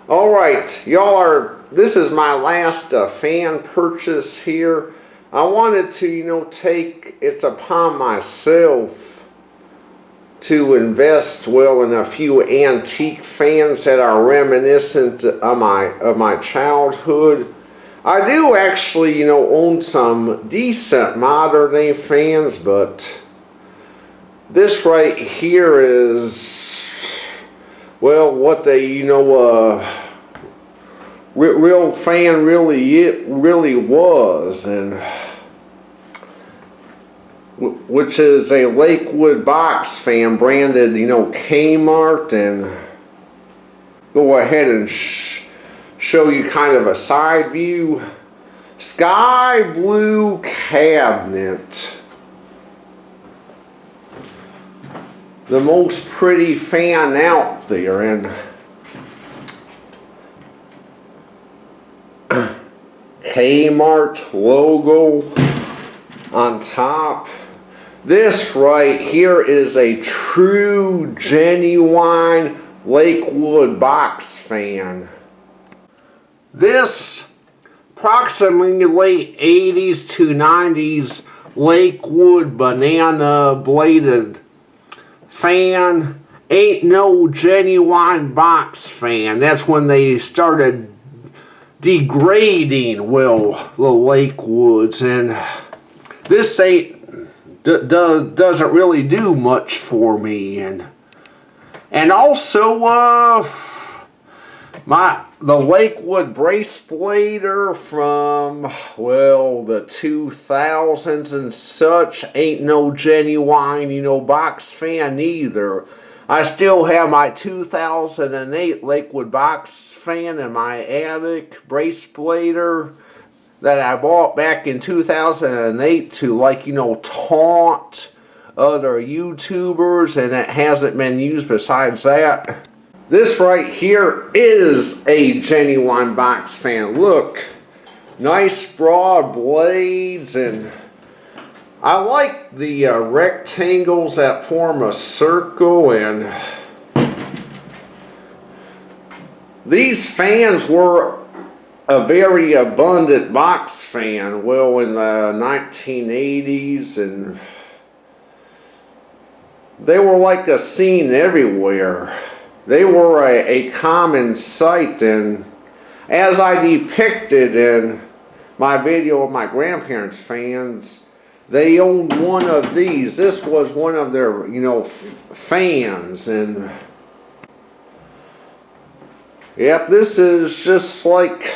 All right, this is my last fan purchase here. I wanted to, take it upon myself to invest, in a few antique fans that are reminiscent of my childhood. I do actually, own some decent modern day fans, but this right here is, what they, real fan really was, and which is a Lakewood box fan branded, Kmart, and go ahead and show you kind of a side view. Sky blue cabinet. The most pretty fan out there, and Kmart logo on top. This right here is a true, genuine Lakewood box fan. This approximately late 80s to 90s Lakewood banana bladed fan ain't no genuine box fan. That's when they started degrading, the Lakewoods, and this doesn't really do much for me, and also the Lakewood brace blader from the 2000s and such ain't no genuine box fan either. I still have my 2008 Lakewood box fan in my attic, brace blader, that I bought back in 2008 to taunt other YouTubers, and it hasn't been used besides that. This right here is a genuine box fan. Look, nice broad blades, and I like the rectangles that form a circle, and these fans were a very abundant box fan, in the 1980s, and they were like a scene everywhere. They were a common sight, and as I depicted in my video of my grandparents' fans, they owned one of these. This was one of their, fans, and yep, this is just like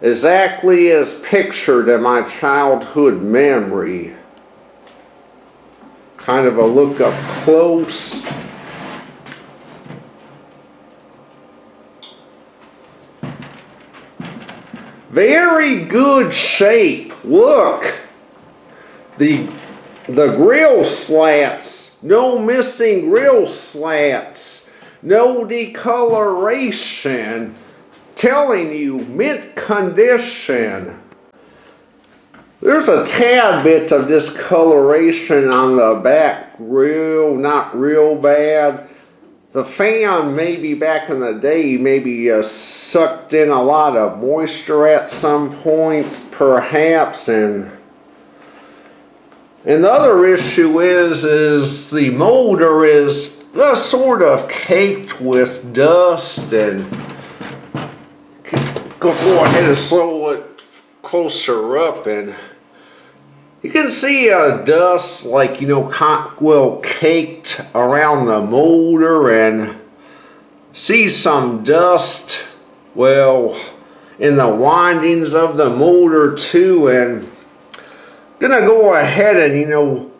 exactly as pictured in my childhood memory. Kind of a look up close. Very good shape. Look, the grill slats, no missing grill slats, no decoloration, telling you mint condition. There's a tad bit of discoloration on the back grill, not real bad. The fan, maybe back in the day, maybe sucked in a lot of moisture at some point, perhaps, and the other issue is the motor is sort of caked with dust, and go ahead and slow it closer up, and you can see dust caked around the motor, and see some dust in the windings of the motor too. And I'm gonna go ahead and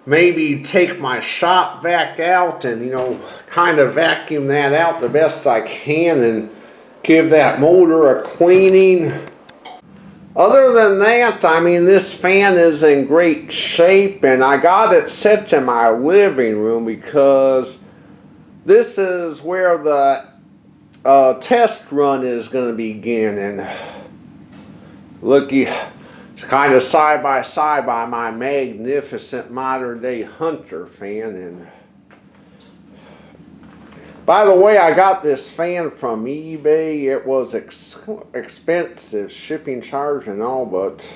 maybe take my shop vac out and kind of vacuum that out the best I can and give that motor a cleaning. Other than that, this fan is in great shape, and I got it set in my living room because this is where the test run is going to begin. And look, it's kind of side by side by my magnificent modern day Hunter fan, and By the way, I got this fan from eBay. It was expensive, shipping charge and all, but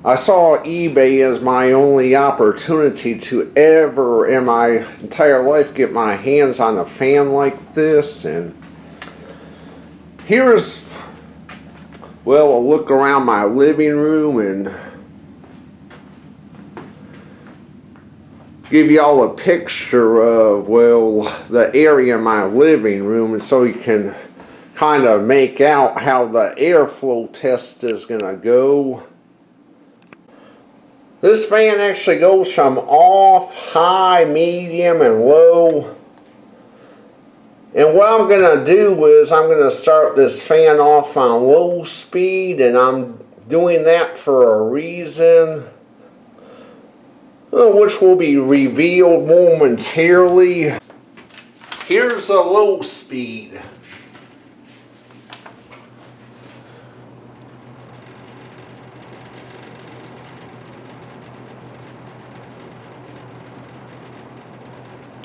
I saw eBay as my only opportunity to ever in my entire life get my hands on a fan like this. And here's, well, a look around my living room and give y'all a picture of, well, the area in my living room, and so you can kind of make out how the airflow test is gonna go. This fan actually goes from off, high, medium, and low. And what I'm gonna do is I'm gonna start this fan off on low speed, and I'm doing that for a reason, which will be revealed momentarily. Here's a low speed.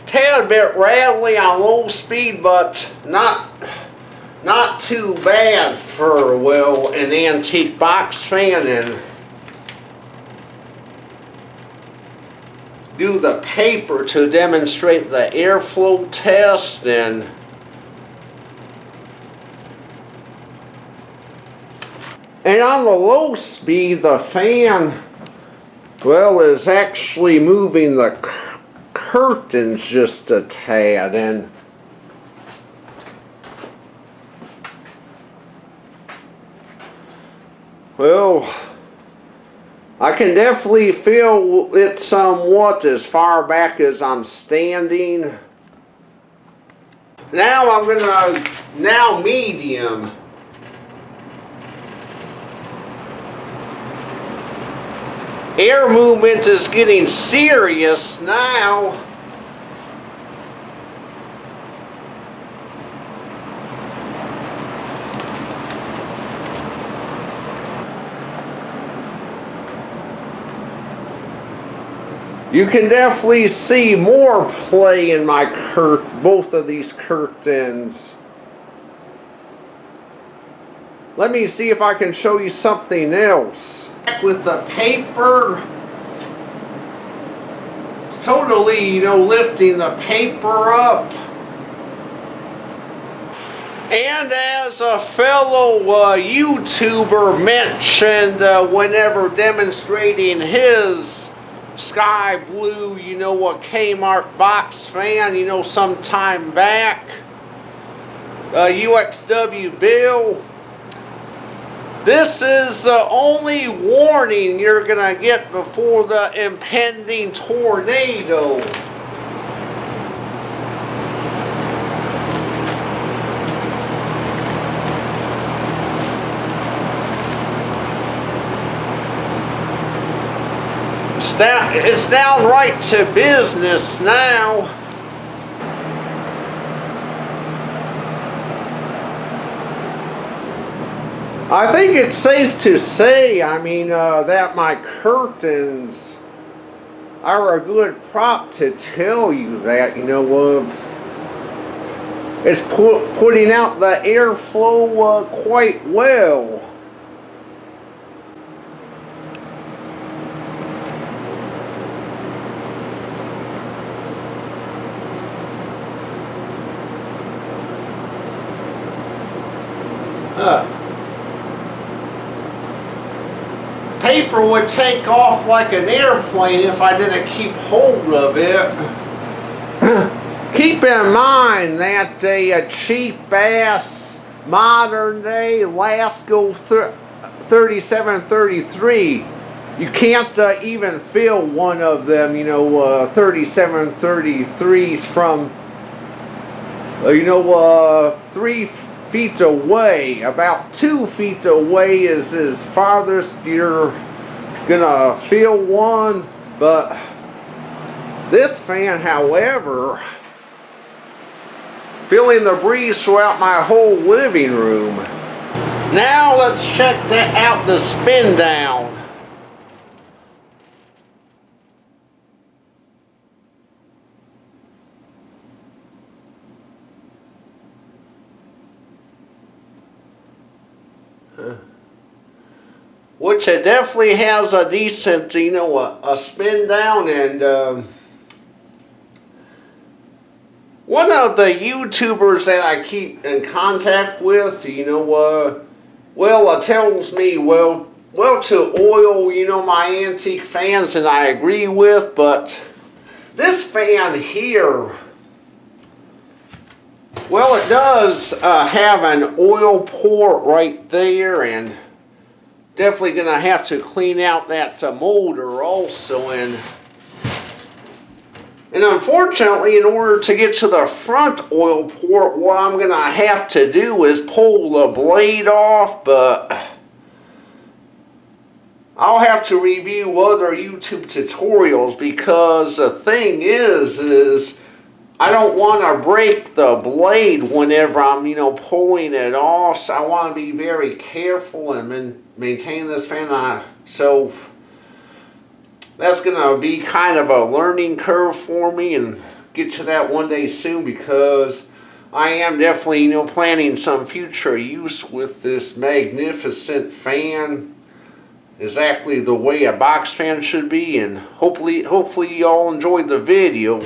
Tad bit rattly on low speed, but not too bad for, well, an antique box fan. And do the paper to demonstrate the airflow test. And on the low speed, the fan, well, is actually moving the curtains just a tad. And well, I can definitely feel it somewhat as far back as I'm standing. Now I'm gonna, medium. Air movement is getting serious now. You can definitely see more play in my both of these curtains. Let me see if I can show you something else. With the paper, totally, lifting the paper up. And as a fellow YouTuber mentioned whenever demonstrating his sky blue, a Kmart box fan, some time back, UXW Bill, this is the only warning you're gonna get before the impending tornado. It's downright to business now. I think it's safe to say, that my curtains are a good prop to tell you that, it's putting out the airflow quite well. Paper would take off like an airplane if I didn't keep hold of it. Keep in mind that a cheap ass modern day Lasco 3733, you can't even fill one of them, 3733s from 3 feet away. About 2 feet away is as farthest you're gonna feel one. But this fan, however, feeling the breeze throughout my whole living room. Now let's check out the spin down. which it definitely has a decent, you know, a spin down. And one of the YouTubers that I keep in contact with, you know, well, it tells me, well, to oil, you know, my antique fans, and I agree with, but this fan here, well, it does have an oil port right there, and definitely going to have to clean out that molder also. And unfortunately, in order to get to the front oil port, what I'm going to have to do is pull the blade off, but I'll have to review other YouTube tutorials, because the thing is I don't want to break the blade whenever I'm, you know, pulling it off. So I want to be very careful and maintain this fan. So that's going to be kind of a learning curve for me, and get to that one day soon, because I am definitely, you know, planning some future use with this magnificent fan, exactly the way a box fan should be. And hopefully y'all enjoyed the video.